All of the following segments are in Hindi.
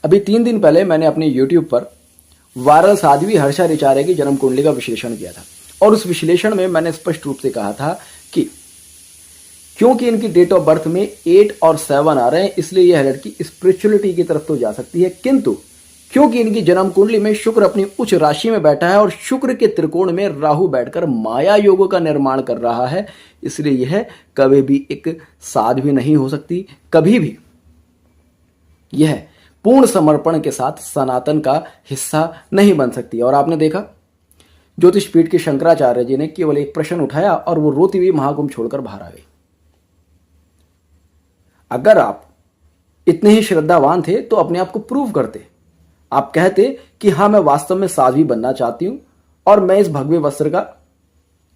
अभी 3 दिन पहले मैंने अपने YouTube पर वायरल साध्वी हर्षा रिचारे की जन्म कुंडली का विश्लेषण किया था और उस विश्लेषण में मैंने स्पष्ट रूप से कहा था कि क्योंकि इनकी डेट ऑफ बर्थ में 8 और 7 आ रहे हैं, इसलिए यह लड़की स्पिरिचुअलिटी की तरफ तो जा सकती है, किंतु क्योंकि इनकी जन्म कुंडली में शुक्र अपनी उच्च राशि में बैठा है और शुक्र के त्रिकोण में राहु बैठकर माया योग का निर्माण कर रहा है, इसलिए यह कभी भी एक साध्वी नहीं हो सकती। कभी भी यह पूर्ण समर्पण के साथ सनातन का हिस्सा नहीं बन सकती। और आपने देखा ज्योतिष पीठ के शंकराचार्य जी ने केवल एक प्रश्न उठाया और वो रोती हुई महाकुंभ छोड़कर बाहर आ गई। अगर आप इतने ही श्रद्धावान थे तो अपने आप को प्रूव करते। आप कहते कि हाँ, मैं वास्तव में साध्वी बनना चाहती हूं और मैं इस भगवे वस्त्र का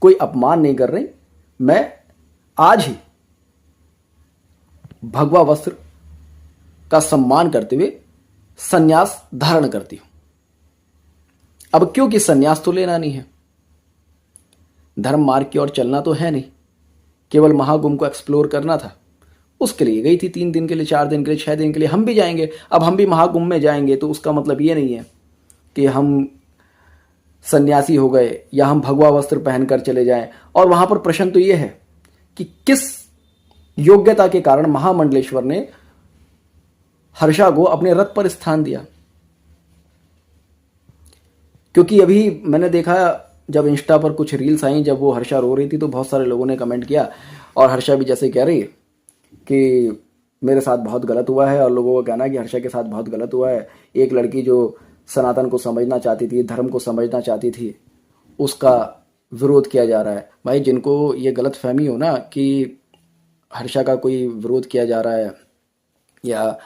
कोई अपमान नहीं कर रही, मैं आज ही भगवा वस्त्र का सम्मान करते हुए सन्यास धारण करती हूं। अब क्योंकि सन्यास तो लेना नहीं है, धर्म मार्ग की ओर चलना तो है नहीं, केवल महाकुंभ को एक्सप्लोर करना था, उसके लिए गई थी 3 दिन के लिए, 4 दिन के लिए, 6 दिन के लिए। हम भी जाएंगे, अब हम भी महाकुंभ में जाएंगे तो उसका मतलब ये नहीं है कि हम सन्यासी हो गए या हम भगवा वस्त्र पहनकर चले जाएं। और वहां पर प्रश्न तो ये है कि किस योग्यता के कारण महामंडलेश्वर ने हर्षा को अपने रथ पर स्थान दिया। क्योंकि अभी मैंने देखा जब इंस्टा पर कुछ रील्स आई, जब वो हर्षा रो रही थी तो बहुत सारे लोगों ने कमेंट किया और हर्षा भी जैसे कह रही है कि मेरे साथ बहुत गलत हुआ है और लोगों का कहना है कि हर्षा के साथ बहुत गलत हुआ है। एक लड़की जो सनातन को समझना चाहती थी, धर्म को समझना चाहती थी, उसका विरोध किया जा रहा है। भाई, जिनको ये गलत फहमी हो ना कि हर्षा का कोई विरोध किया जा रहा है या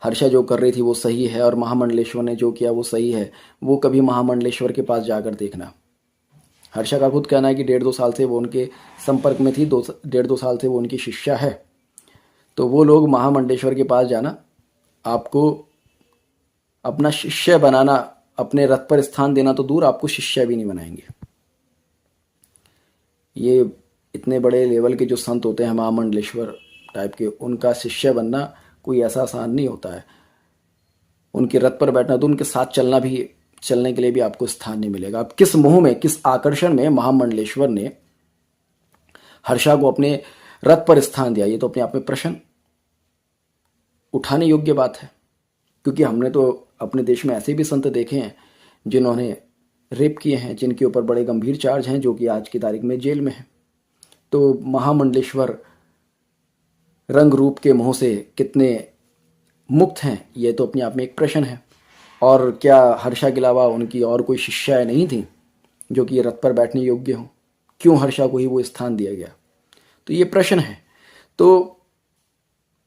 हर्षा जो कर रही थी वो सही है और महामंडलेश्वर ने जो किया वो सही है, वो कभी महामंडलेश्वर के पास जाकर देखना। हर्षा का खुद कहना है कि 1.5-2 साल से वो उनके संपर्क में थी, 1.5-2 साल से वो उनकी शिष्या है। तो वो लोग महामंडलेश्वर के पास जाना, आपको अपना शिष्य बनाना, अपने रथ पर स्थान देना तो दूर, आपको शिष्य भी नहीं बनाएंगे। ये इतने बड़े लेवल के जो संत होते हैं महामंडलेश्वर टाइप के, उनका शिष्य बनना कोई ऐसा आसान नहीं होता है। उनके रथ पर बैठना तो उनके साथ चलने के लिए भी आपको स्थान नहीं मिलेगा। अब किस मोह में, किस आकर्षण में महामंडलेश्वर ने हर्षा को अपने रथ पर स्थान दिया, ये तो अपने आप में प्रश्न उठाने योग्य बात है। क्योंकि हमने तो अपने देश में ऐसे भी संत देखे हैं जिन्होंने रेप किए हैं, जिनके ऊपर बड़े गंभीर चार्ज हैं, जो कि आज की तारीख में जेल में हैं। तो महामंडलेश्वर रंग रूप के मोह से कितने मुक्त हैं, ये तो अपने आप में एक प्रश्न है। और क्या हर्षा के अलावा उनकी और कोई शिष्याएं नहीं थी जो कि रथ पर बैठने योग्य हों? क्यों हर्षा को ही वो स्थान दिया गया? तो ये प्रश्न है। तो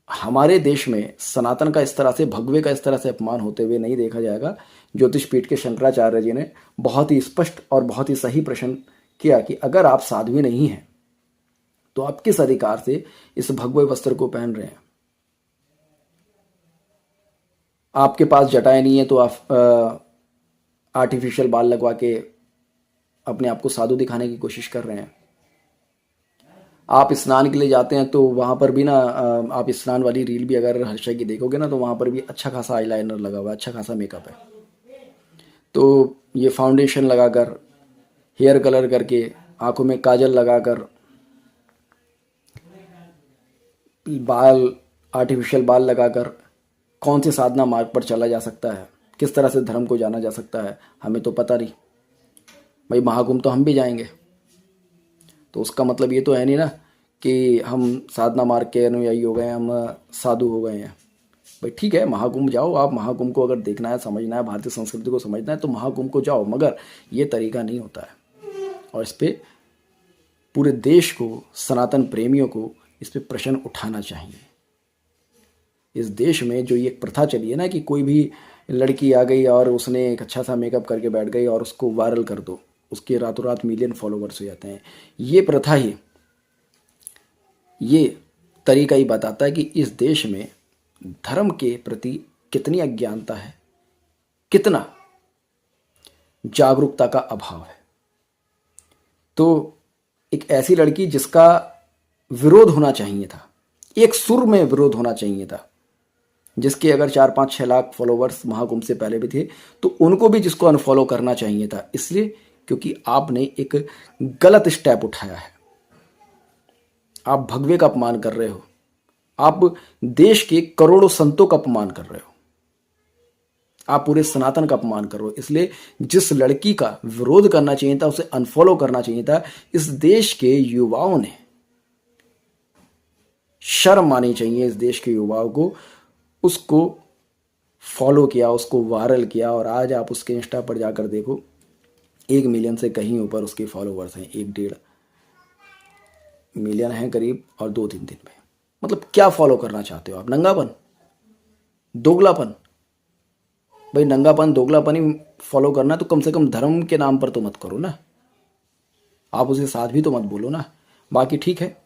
हमारे देश में सनातन का इस तरह से, भगवे का इस तरह से अपमान होते हुए नहीं देखा जाएगा। ज्योतिष पीठ के शंकराचार्य जी ने बहुत ही स्पष्ट और बहुत ही सही प्रश्न किया कि अगर आप साध्वी नहीं हैं तो आप किस अधिकार से इस भगवे वस्त्र को पहन रहे हैं? आपके पास जटाएं नहीं है तो आप आर्टिफिशियल बाल लगवा के अपने आप को साधु दिखाने की कोशिश कर रहे हैं। आप स्नान के लिए जाते हैं तो वहाँ पर भी ना, आप स्नान वाली रील भी अगर हर्षा की देखोगे ना तो वहाँ पर भी अच्छा खासा आईलाइनर लगा हुआ है, अच्छा खासा मेकअप है। तो ये फाउंडेशन लगाकर, हेयर कलर करके, आंखों में काजल लगाकर, बाल आर्टिफिशियल बाल लगाकर कौन से साधना मार्ग पर चला जा सकता है, किस तरह से धर्म को जाना जा सकता है, हमें तो पता नहीं। भाई, महाकुंभ तो हम भी जाएंगे, तो उसका मतलब ये तो है नहीं ना कि हम साधना मार्ग के अनुयायी हो गए हैं, हम साधु हो गए हैं। भाई ठीक है, महाकुंभ जाओ आप, महाकुंभ को अगर देखना है, समझना है, भारतीय संस्कृति को समझना है तो महाकुंभ को जाओ, मगर ये तरीका नहीं होता है। और इस पर पूरे देश को, सनातन प्रेमियों को इस पर प्रश्न उठाना चाहिए। इस देश में जो ये प्रथा चली है ना कि कोई भी लड़की आ गई और उसने एक अच्छा सा मेकअप करके बैठ गई और उसको वायरल कर दो, उसके रातों रात मिलियन फॉलोवर्स हो जाते हैं। ये प्रथा ही, ये तरीका ही बताता है कि इस देश में धर्म के प्रति कितनी अज्ञानता है, कितना जागरूकता का अभाव है। तो एक ऐसी लड़की जिसका विरोध होना चाहिए था, एक सुर में विरोध होना चाहिए था, जिसके अगर 4-5-6 लाख फॉलोवर्स महाकुंभ से पहले भी थे, तो उनको भी जिसको अनफॉलो करना चाहिए था। इसलिए क्योंकि आपने एक गलत स्टेप उठाया है। आप भगवे का अपमान कर रहे हो, आप देश के करोड़ों संतों का अपमान कर रहे हो, आप पूरे सनातन का अपमान कर रहे हो। इसलिए जिस लड़की का विरोध करना चाहिए था, उसे अनफॉलो करना चाहिए था। इस देश के युवाओं ने शर्म मानी चाहिए, इस देश के युवाओं को, उसको फॉलो किया, उसको वायरल किया। और आज आप उसके इंस्टा पर जाकर देखो, 1 मिलियन से कहीं ऊपर उसके फॉलोवर्स हैं, 1-1.5 मिलियन हैं करीब, और 2-3 दिन में। मतलब क्या फॉलो करना चाहते हो आप? नंगापन, दोगलापन? भाई नंगापन दोगलापन ही फॉलो करना है तो कम से कम धर्म के नाम पर तो मत करो ना। आप उसे साथ भी तो मत बोलो ना। बाकी ठीक है,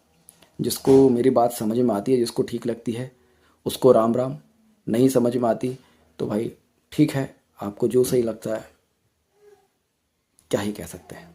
जिसको मेरी बात समझ में आती है, जिसको ठीक लगती है, उसको राम राम। नहीं समझ में आती तो भाई ठीक है, आपको जो सही लगता है, क्या ही कह सकते हैं।